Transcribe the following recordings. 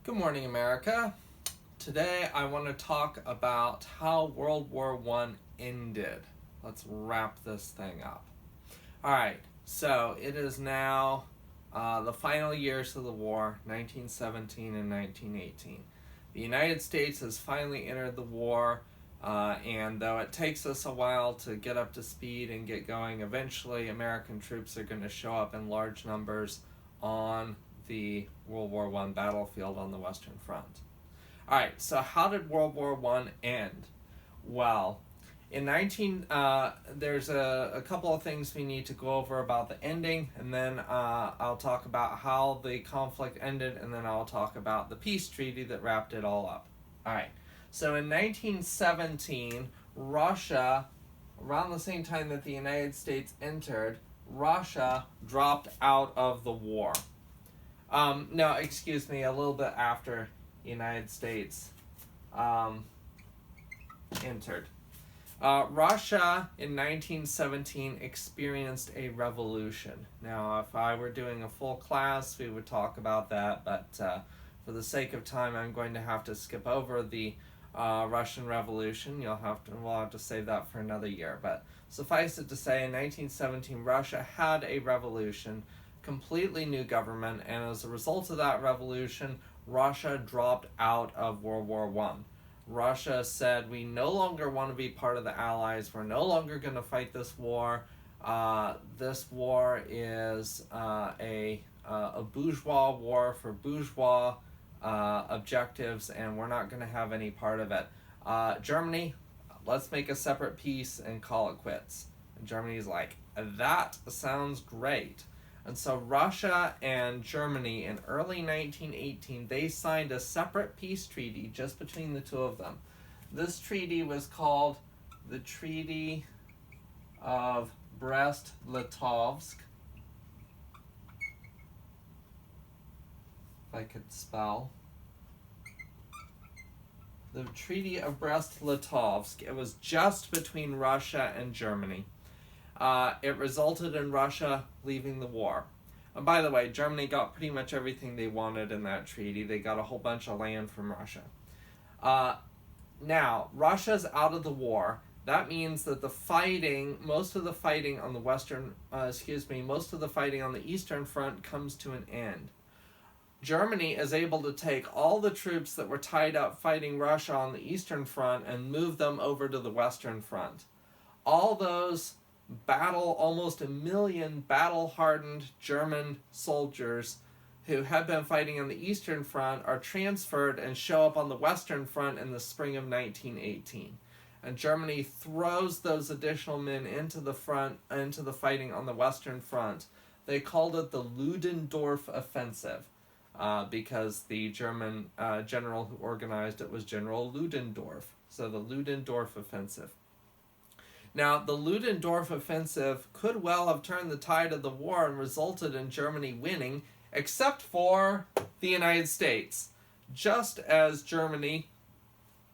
Good morning, America. Today I want to talk about how World War I ended. Let's wrap this thing up. Alright, so it is now the final years of the war, 1917 and 1918. The United States has finally entered the war, and though it takes us a while to get up to speed and get going, eventually American troops are going to show up in large numbers on the World War I battlefield on the Western Front. Alright, so how did World War I end? Well, there's a couple of things we need to go over about the ending, and then I'll talk about how the conflict ended, and then I'll talk about the peace treaty that wrapped it all up. Alright, so in 1917, Russia, around the same time that the United States entered, Russia dropped out of the war. No, excuse me, a little bit after the United States entered. Russia in 1917 experienced a revolution. Now, if I were doing a full class, we would talk about that, but for the sake of time, I'm going to have to skip over the Russian Revolution. We'll have to save that for another year. But suffice it to say, in 1917, Russia had a revolution, completely new government, and as a result of that revolution, Russia dropped out of World War I. Russia said, we no longer want to be part of the Allies. We're no longer going to fight this war. This war is a bourgeois war for bourgeois objectives, and we're not going to have any part of it. Germany, let's make a separate peace and call it quits. And Germany's like, that sounds great. And so Russia and Germany in early 1918, they signed a separate peace treaty just between the two of them. This treaty was called the Treaty of Brest-Litovsk. If I could spell. The Treaty of Brest-Litovsk. It was just between Russia and Germany. It resulted in Russia leaving the war. And by the way, Germany got pretty much everything they wanted in that treaty. They got a whole bunch of land from Russia. Now, Russia's out of the war. That means that most of the fighting on the Eastern Front comes to an end. Germany is able to take all the troops that were tied up fighting Russia on the Eastern Front and move them over to the Western Front. All those almost 1 million battle-hardened German soldiers who had been fighting on the Eastern Front are transferred and show up on the Western Front in the spring of 1918. And Germany throws those additional men into the fighting on the Western Front. They called it the Ludendorff Offensive because the German general who organized it was General Ludendorff. So the Ludendorff Offensive. Now, the Ludendorff Offensive could well have turned the tide of the war and resulted in Germany winning, except for the United States. Just as Germany,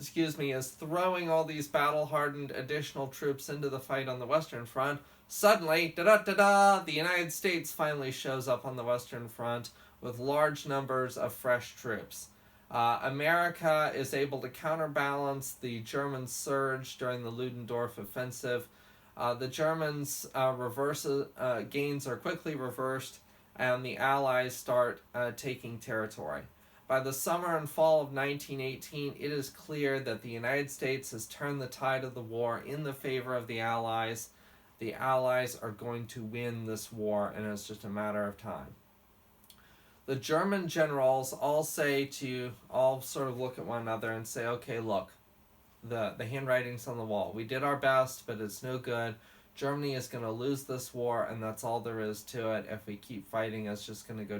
is throwing all these battle-hardened additional troops into the fight on the Western Front, suddenly, the United States finally shows up on the Western Front with large numbers of fresh troops. America is able to counterbalance the German surge during the Ludendorff Offensive. The Germans' gains are quickly reversed, and the Allies start taking territory. By the summer and fall of 1918, it is clear that the United States has turned the tide of the war in the favor of the Allies. The Allies are going to win this war, and it's just a matter of time. The German generals all sort of look at one another and say, okay, look, the handwriting's on the wall. We did our best, but it's no good. Germany is going to lose this war, and that's all there is to it. If we keep fighting, it's just going to go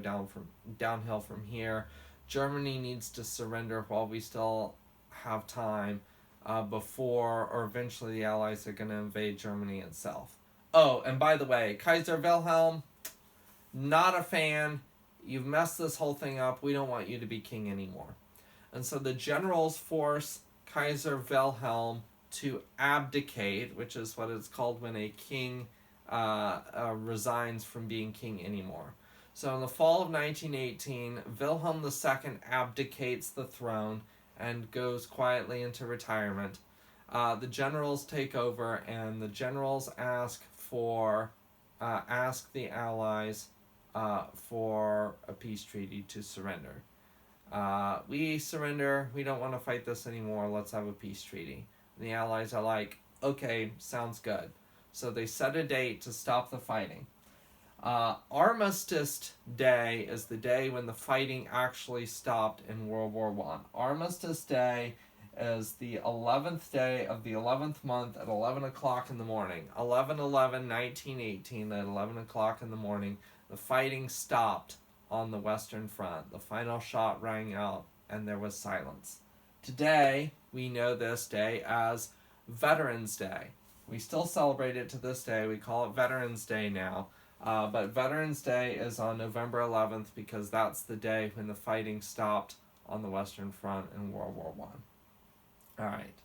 downhill from here. Germany needs to surrender while we still have time before or eventually the Allies are going to invade Germany itself. Oh, and by the way, Kaiser Wilhelm, not a fan. You've messed this whole thing up. We don't want you to be king anymore. And so the generals force Kaiser Wilhelm to abdicate, which is what it's called when a king resigns from being king anymore. So in the fall of 1918, Wilhelm II abdicates the throne and goes quietly into retirement. The generals take over, and the generals ask the Allies for a peace treaty to surrender. We surrender. We don't want to fight this anymore. Let's have a peace treaty. And the Allies are like, okay, sounds good. So they set a date to stop the fighting. Armistice Day is the day when the fighting actually stopped in World War I. Armistice Day is the 11th day of the 11th month at 11 o'clock in the morning. 11/11/1918 at 11 o'clock in the morning, the fighting stopped on the Western Front. The final shot rang out, and there was silence. Today, we know this day as Veterans Day. We still celebrate it to this day. We call it Veterans Day now. But Veterans Day is on November 11th because that's the day when the fighting stopped on the Western Front in World War I. All right.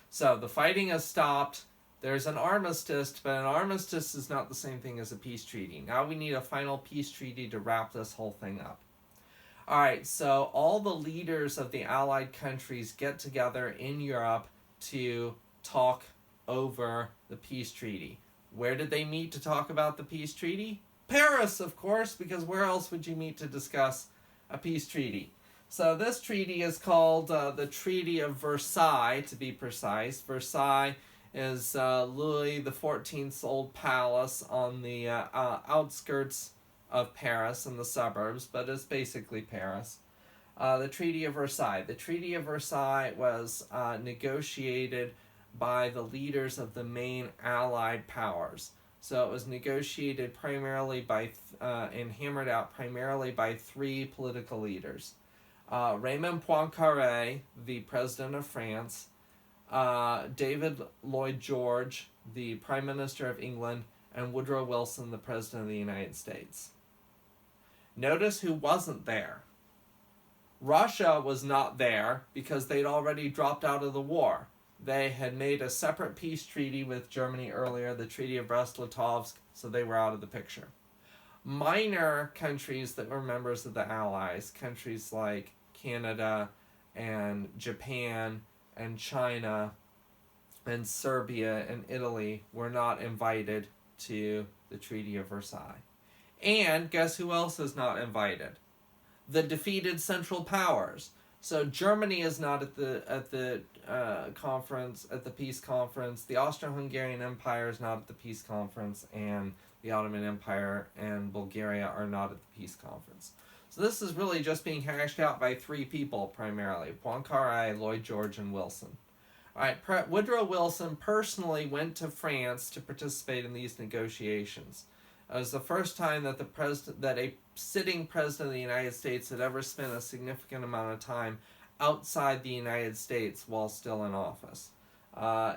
So the fighting has stopped. There's an armistice, but an armistice is not the same thing as a peace treaty. Now we need a final peace treaty to wrap this whole thing up. All right, so all the leaders of the Allied countries get together in Europe to talk over the peace treaty. Where did they meet to talk about the peace treaty? Paris, of course, because where else would you meet to discuss a peace treaty? So this treaty is called the Treaty of Versailles, to be precise. Versailles is Louis XIV's old palace on the outskirts of Paris in the suburbs, but it's basically Paris. The Treaty of Versailles. The Treaty of Versailles was negotiated by the leaders of the main Allied powers. So it was negotiated primarily by and hammered out primarily by three political leaders. Raymond Poincaré, the president of France, David Lloyd George, the Prime Minister of England, and Woodrow Wilson, the President of the United States. Notice who wasn't there. Russia was not there because they'd already dropped out of the war. They had made a separate peace treaty with Germany earlier, the Treaty of Brest-Litovsk, so they were out of the picture. Minor countries that were members of the Allies, countries like Canada and Japan and China and Serbia and Italy, were not invited to the Treaty of Versailles. And guess who else is not invited? The defeated Central Powers. So Germany is not at the conference, at the peace conference. The Austro-Hungarian Empire is not at the peace conference, and the Ottoman Empire and Bulgaria are not at the peace conference. So this is really just being hashed out by three people primarily: Poincaré, Lloyd George, and Wilson. All right, Woodrow Wilson personally went to France to participate in these negotiations. It was the first time that a sitting president of the United States had ever spent a significant amount of time outside the United States while still in office.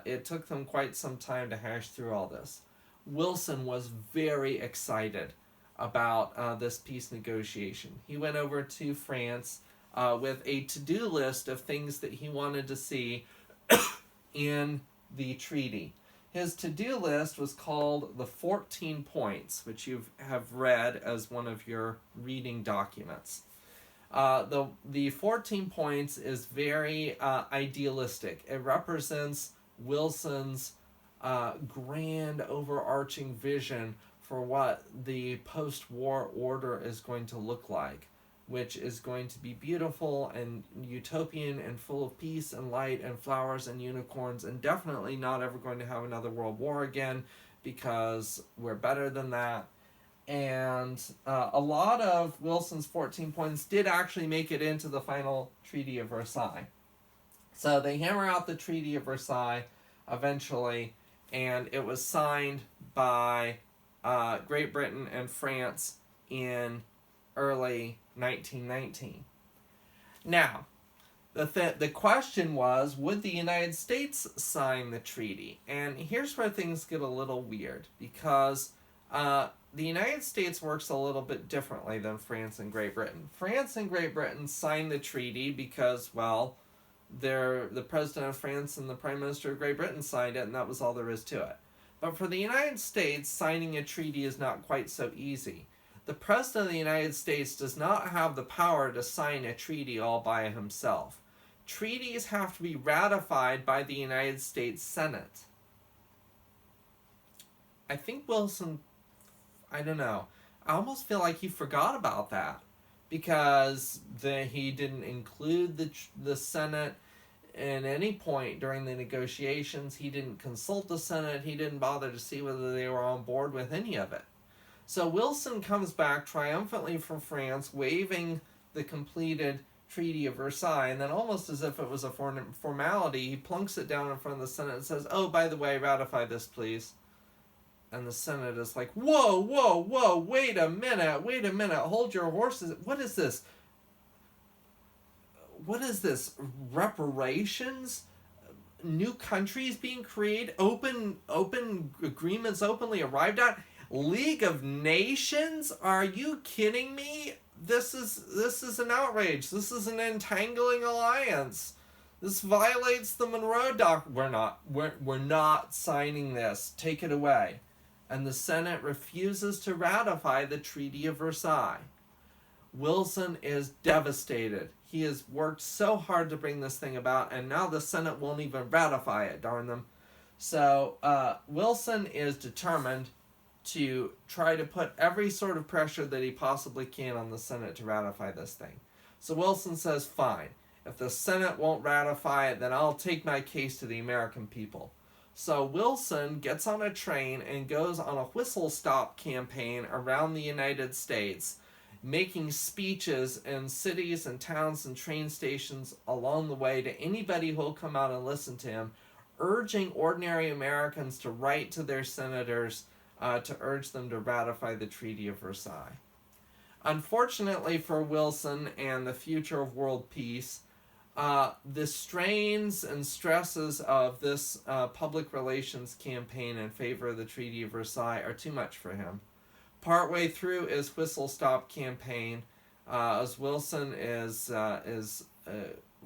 It took them quite some time to hash through all this. Wilson was very excited about this peace negotiation. He went over to France with a to-do list of things that he wanted to see in the treaty. His to-do list was called the 14 Points, which you have read as one of your reading documents. The 14 Points is very idealistic. It represents Wilson's grand overarching vision for what the post-war order is going to look like, which is going to be beautiful and utopian and full of peace and light and flowers and unicorns, and definitely not ever going to have another world war again because we're better than that. And a lot of Wilson's 14 points did actually make it into the final Treaty of Versailles. So they hammer out the Treaty of Versailles eventually, and it was signed by Great Britain and France in early 1919. Now, the question was, would the United States sign the treaty? And here's where things get a little weird, because the United States works a little bit differently than France and Great Britain. France and Great Britain signed the treaty because, well, the President of France and the Prime Minister of Great Britain signed it, and that was all there is to it. But for the United States, signing a treaty is not quite so easy. The President of the United States does not have the power to sign a treaty all by himself. Treaties have to be ratified by the United States Senate. I think Wilson, I don't know, I almost feel like he forgot about that because he didn't include the Senate at any point during the negotiations. He didn't consult the Senate. He didn't bother to see whether they were on board with any of it. So Wilson comes back triumphantly from France, waving the completed Treaty of Versailles, and then almost as if it was a formality, he plunks it down in front of the Senate and says, "Oh, by the way, ratify this, please." And the Senate is like, "Whoa, whoa, whoa, wait a minute, hold your horses. What is this? What is this? Reparations? New countries being created? Open agreements openly arrived at? League of Nations? Are you kidding me? This is an outrage. This is an entangling alliance. This violates the Monroe Doctrine. We're not signing this. Take it away." And the Senate refuses to ratify the Treaty of Versailles. Wilson is devastated. He has worked so hard to bring this thing about, and now the Senate won't even ratify it, darn them. So Wilson is determined to try to put every sort of pressure that he possibly can on the Senate to ratify this thing. So Wilson says, fine, if the Senate won't ratify it, then I'll take my case to the American people. So Wilson gets on a train and goes on a whistle-stop campaign around the United States, making speeches in cities and towns and train stations along the way to anybody who will come out and listen to him, urging ordinary Americans to write to their senators to urge them to ratify the Treaty of Versailles. Unfortunately for Wilson and the future of world peace, the strains and stresses of this public relations campaign in favor of the Treaty of Versailles are too much for him. Partway through his whistle-stop campaign, as Wilson is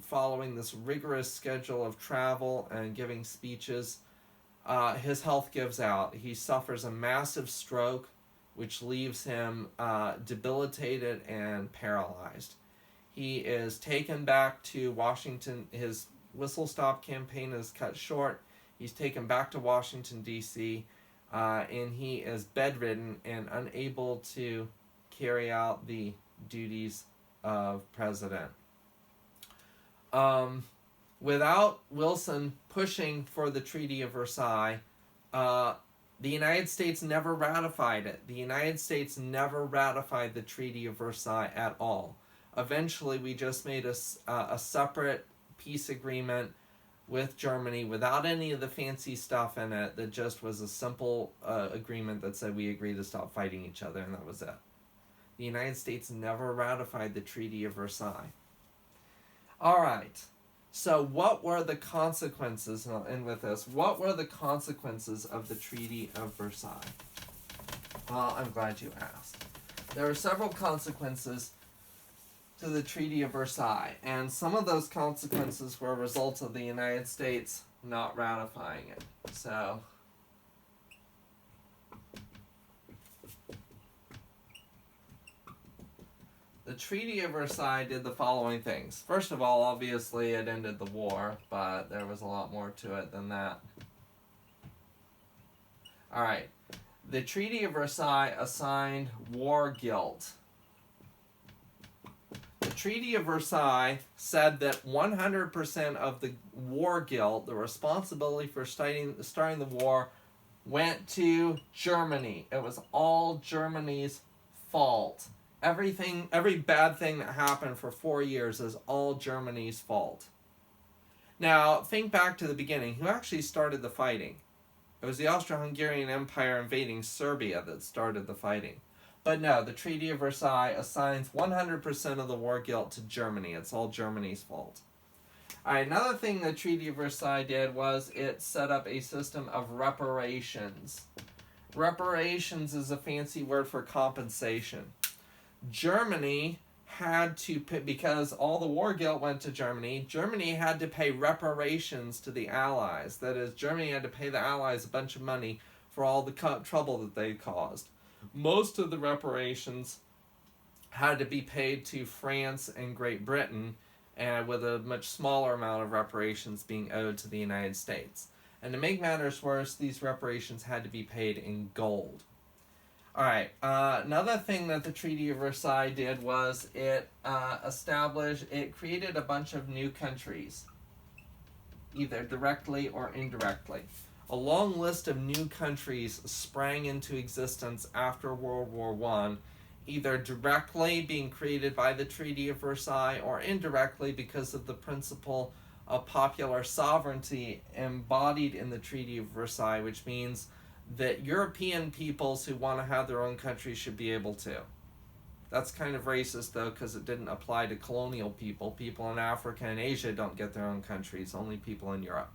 following this rigorous schedule of travel and giving speeches, his health gives out. He suffers a massive stroke, which leaves him debilitated and paralyzed. He is taken back to Washington. His whistle-stop campaign is cut short. He's taken back to Washington, D.C., and he is bedridden and unable to carry out the duties of president. Without Wilson pushing for the Treaty of Versailles, the United States never ratified it. The United States never ratified the Treaty of Versailles at all. Eventually, we just made a separate peace agreement with Germany without any of the fancy stuff in it. That just was a simple agreement that said we agree to stop fighting each other, and that was it. The United States never ratified the Treaty of Versailles. All right. So what were the consequences, and I'll end with this, what were the consequences of the Treaty of Versailles? Well, I'm glad you asked. There were several consequences to the Treaty of Versailles, and some of those consequences were a result of the United States not ratifying it. So, the Treaty of Versailles did the following things. First of all, obviously it ended the war, but there was a lot more to it than that. Alright, the Treaty of Versailles assigned war guilt. The Treaty of Versailles said that 100% of the war guilt, the responsibility for starting the war, went to Germany. It was all Germany's fault. Every bad thing that happened for 4 years is all Germany's fault. Now, think back to the beginning. Who actually started the fighting? It was the Austro-Hungarian Empire invading Serbia that started the fighting. But no, the Treaty of Versailles assigns 100% of the war guilt to Germany. It's all Germany's fault. Alright, another thing the Treaty of Versailles did was it set up a system of reparations. Reparations is a fancy word for compensation. Germany had to pay, because all the war guilt went to Germany, Germany had to pay reparations to the Allies. That is, Germany had to pay the Allies a bunch of money for all the trouble that they caused. Most of the reparations had to be paid to France and Great Britain, and with a much smaller amount of reparations being owed to the United States. And to make matters worse, these reparations had to be paid in gold. Alright, another thing that the Treaty of Versailles did was it created a bunch of new countries, either directly or indirectly. A long list of new countries sprang into existence after World War I, either directly being created by the Treaty of Versailles or indirectly because of the principle of popular sovereignty embodied in the Treaty of Versailles, which means that European peoples who want to have their own country should be able to. That's kind of racist, though, because it didn't apply to colonial people. People in Africa and Asia don't get their own countries, only people in Europe.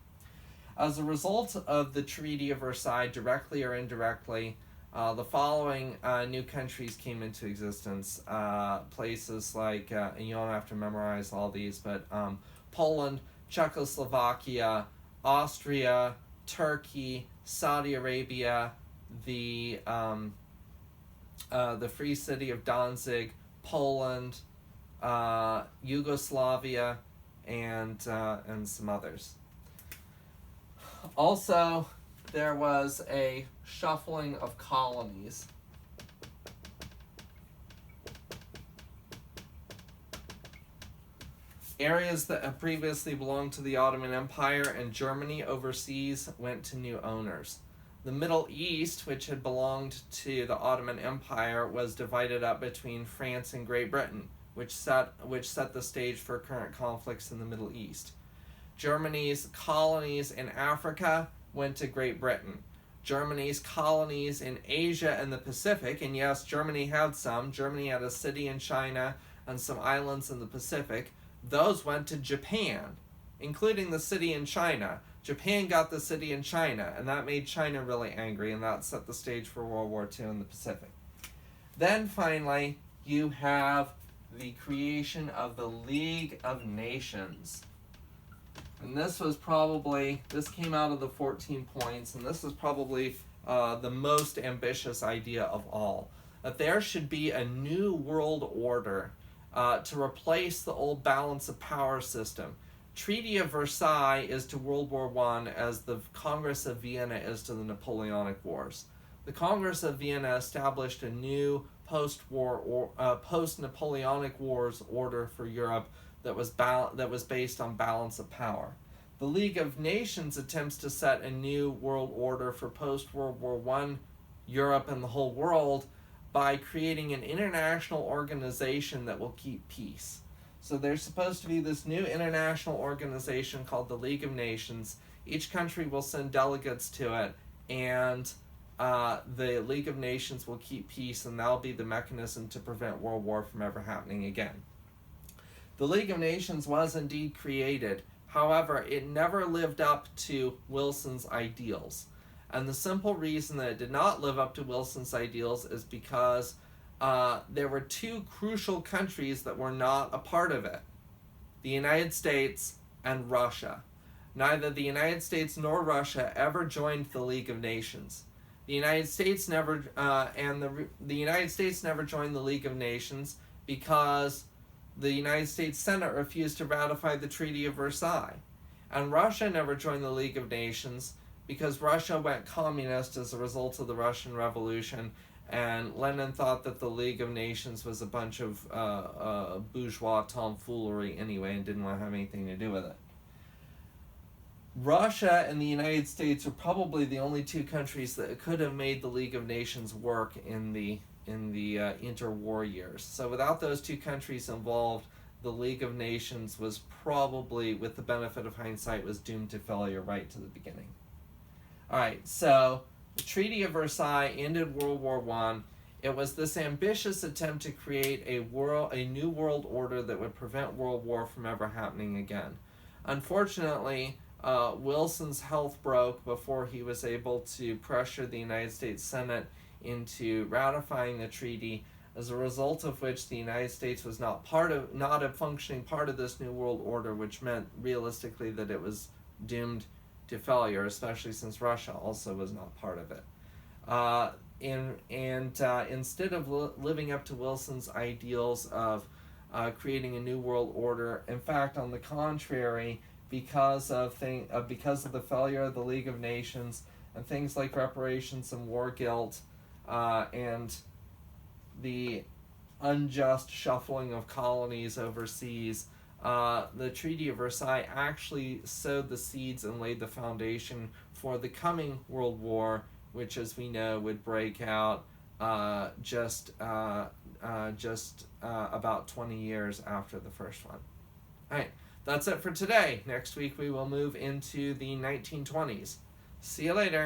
As a result of the Treaty of Versailles, directly or indirectly, the following new countries came into existence. Places like, and you don't have to memorize all these, but Poland, Czechoslovakia, Austria, Turkey, Saudi Arabia, the Free City of Danzig, Poland, Yugoslavia, and some others. Also, there was a shuffling of colonies. Areas that had previously belonged to the Ottoman Empire and Germany overseas went to new owners. The Middle East, which had belonged to the Ottoman Empire, was divided up between France and Great Britain, which set the stage for current conflicts in the Middle East. Germany's colonies in Africa went to Great Britain. Germany's colonies in Asia and the Pacific, and yes, Germany had some. Germany had a city in China and some islands in the Pacific. Those went to Japan, including the city in China. Japan got the city in China, and that made China really angry, and that set the stage for World War II in the Pacific. Then finally, you have the creation of the League of Nations. And this came out of the 14 points, and this is probably the most ambitious idea of all. That there should be a new world order to replace the old balance of power system. Treaty of Versailles is to World War I as the Congress of Vienna is to the Napoleonic Wars. The Congress of Vienna established a new post-Napoleonic Wars order for Europe that was based on balance of power. The League of Nations attempts to set a new world order for post-World War I Europe and the whole world by creating an international organization that will keep peace. So there's supposed to be this new international organization called the League of Nations. Each country will send delegates to it, and the League of Nations will keep peace, and that'll be the mechanism to prevent World War from ever happening again. The League of Nations was indeed created. However, it never lived up to Wilson's ideals. And the simple reason that it did not live up to Wilson's ideals is because there were two crucial countries that were not a part of it: the United States and Russia. Neither the United States nor Russia ever joined the League of Nations. The United States never the United States never joined the League of Nations because the United States Senate refused to ratify the Treaty of Versailles. And Russia never joined the League of Nations because Russia went communist as a result of the Russian Revolution, and Lenin thought that the League of Nations was a bunch of bourgeois tomfoolery anyway and didn't want to have anything to do with it. Russia and the United States are probably the only two countries that could have made the League of Nations work in the interwar years. So without those two countries involved, the League of Nations was probably, with the benefit of hindsight, was doomed to failure right to the beginning. Alright, so the Treaty of Versailles ended World War I. It was this ambitious attempt to create a new world order that would prevent World War from ever happening again. Unfortunately, Wilson's health broke before he was able to pressure the United States Senate into ratifying the treaty, as a result of which the United States was not a functioning part of this new world order, which meant realistically that it was doomed to failure, especially since Russia also was not part of it. instead of living up to Wilson's ideals of creating a new world order, in fact, on the contrary, because of the failure of the League of Nations and things like reparations and war guilt, and the unjust shuffling of colonies overseas, the Treaty of Versailles actually sowed the seeds and laid the foundation for the coming World War, which, as we know, would break out just about 20 years after the first one. All right, that's it for today. Next week we will move into the 1920s. See you later.